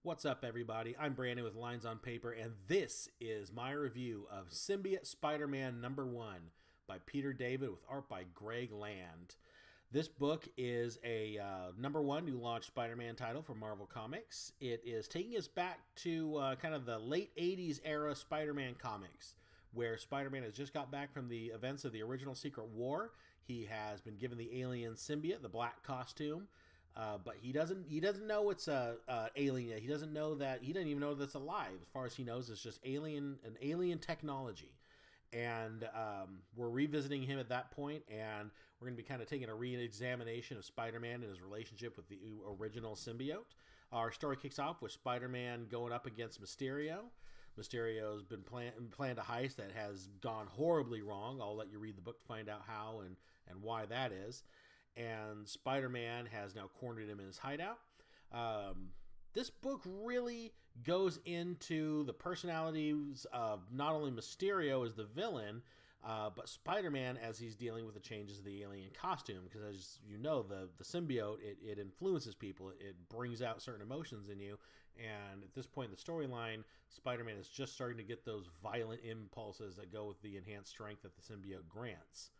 What's up, everybody? I'm Brandon with Lines on Paper, and this is my review of Symbiote Spider-Man #1 by Peter David with art by Greg Land. This book is a #1 new launch Spider-Man title for Marvel Comics. It is taking us back to kind of the late 80s era Spider-Man comics, where Spider-Man has just got back from the events of the original Secret War. He has been given the alien symbiote, the black costume. But he doesn't know it's a alien yet. He doesn't know that. He doesn't even know that it's alive. As far as he knows, it's just an alien technology. And we're revisiting him at that point, and we're going to be kind of taking a re-examination of Spider-Man and his relationship with the original symbiote. Our story kicks off with Spider-Man going up against Mysterio. Mysterio's been planned a heist that has gone horribly wrong. I'll let you read the book to find out how and why that is. And Spider-Man has now cornered him in his hideout. This book really goes into the personalities of not only Mysterio as the villain, but Spider-Man as he's dealing with the changes of the alien costume. Because as you know, the symbiote, it influences people. It brings out certain emotions in you. And at this point in the storyline, Spider-Man is just starting to get those violent impulses that go with the enhanced strength that the symbiote grants.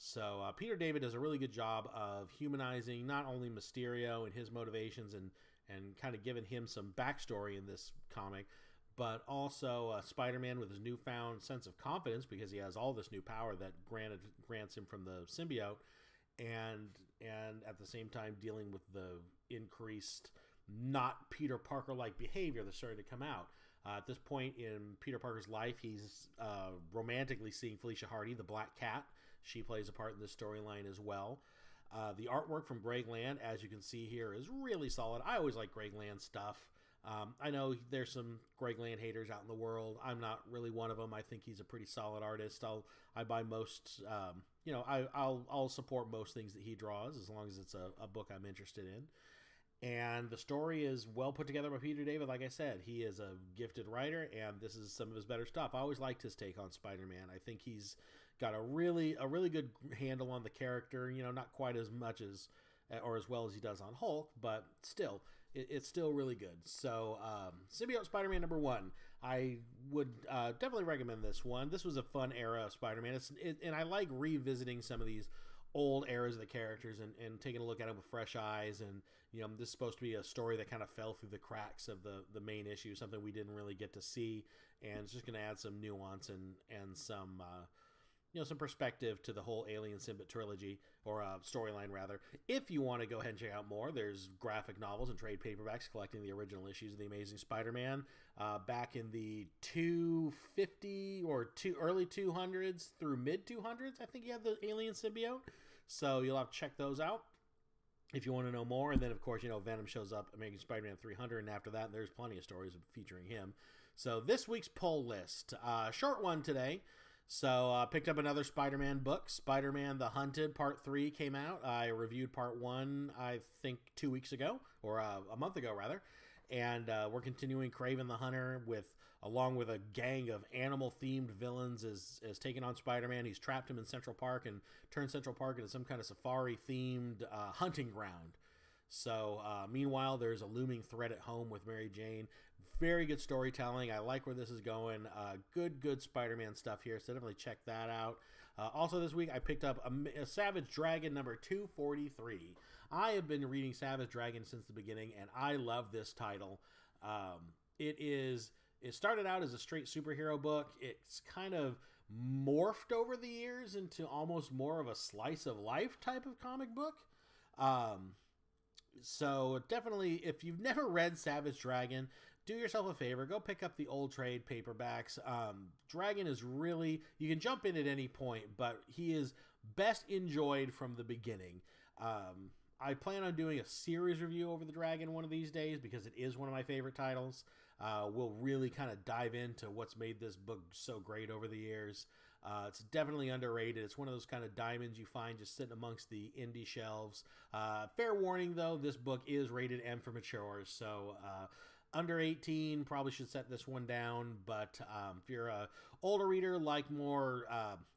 So Peter David does a really good job of humanizing not only Mysterio and his motivations and kind of giving him some backstory in this comic, but also Spider-Man with his newfound sense of confidence because he has all this new power that grants him from the symbiote, and at the same time dealing with the increased not Peter Parker-like behavior that's starting to come out. At this point in Peter Parker's life, he's romantically seeing Felicia Hardy, the Black Cat. She plays a part in this storyline as well. The artwork from Greg Land, as you can see here, is really solid. I always like Greg Land stuff. I know there's some Greg Land haters out in the world. I'm not really one of them. I think he's a pretty solid artist. I buy most, I'll support most things that he draws as long as it's a book I'm interested in. And the story is well put together by Peter David. Like I said, he is a gifted writer, and this is some of his better stuff. I always liked his take on Spider-Man. I think he's got a really good handle on the character. You know, not quite as much as or as well as he does on Hulk, but still, it's still really good. So, Symbiote Spider-Man #1. I would definitely recommend this one. This was a fun era of Spider-Man, and I like revisiting some of these old eras of the characters and taking a look at them with fresh eyes. And this is supposed to be a story that kind of fell through the cracks of the main issue, something we didn't really get to see, and it's just going to add some nuance and some some perspective to the whole Alien Symbiote trilogy, or storyline rather. If you want to go ahead and check out more, there's graphic novels and trade paperbacks collecting the original issues of The Amazing Spider-Man back in the 250 or early 200s through mid 200s. I think you have the Alien Symbiote, so you'll have to check those out if you want to know more. And then, of course, Venom shows up, Amazing Spider-Man 300, and after that, there's plenty of stories featuring him. So this week's poll list, short one today. So I picked up another Spider-Man book. Spider-Man the Hunted Part 3 came out. I reviewed Part 1, I think, 2 weeks ago, or a month ago, rather. And we're continuing Kraven the Hunter along with a gang of animal-themed villains is taking on Spider-Man. He's trapped him in Central Park and turned Central Park into some kind of safari-themed hunting ground. So, meanwhile, there's a looming threat at home with Mary Jane. Very good storytelling. I like where this is going. Good Spider-Man stuff here, so definitely check that out. Also this week, I picked up a Savage Dragon #243. I have been reading Savage Dragon since the beginning, and I love this title. It started out as a straight superhero book. It's kind of morphed over the years into almost more of a slice of life type of comic book. So definitely, if you've never read Savage Dragon, do yourself a favor. Go pick up the old trade paperbacks. Dragon is really, you can jump in at any point, but he is best enjoyed from the beginning. I plan on doing a series review over the Dragon one of these days because it is one of my favorite titles. We'll really kind of dive into what's made this book so great over the years. It's definitely underrated. It's one of those kind of diamonds you find just sitting amongst the indie shelves. Fair warning, though, this book is rated M for mature, so under 18 probably should set this one down, but if you're a older reader, like more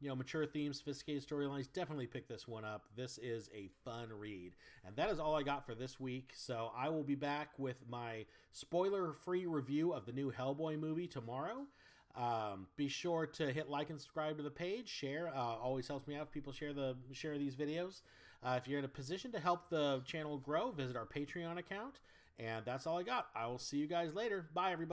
mature themes, sophisticated storylines, definitely pick this one up. This is a fun read. And that is all I got for this week, so I will be back with my spoiler-free review of the new Hellboy movie tomorrow. Be sure to hit like and subscribe to the page. Share, always helps me out if people share these videos. If you're in a position to help the channel grow, visit our Patreon account. And that's all I got. I will see you guys later. Bye, everybody.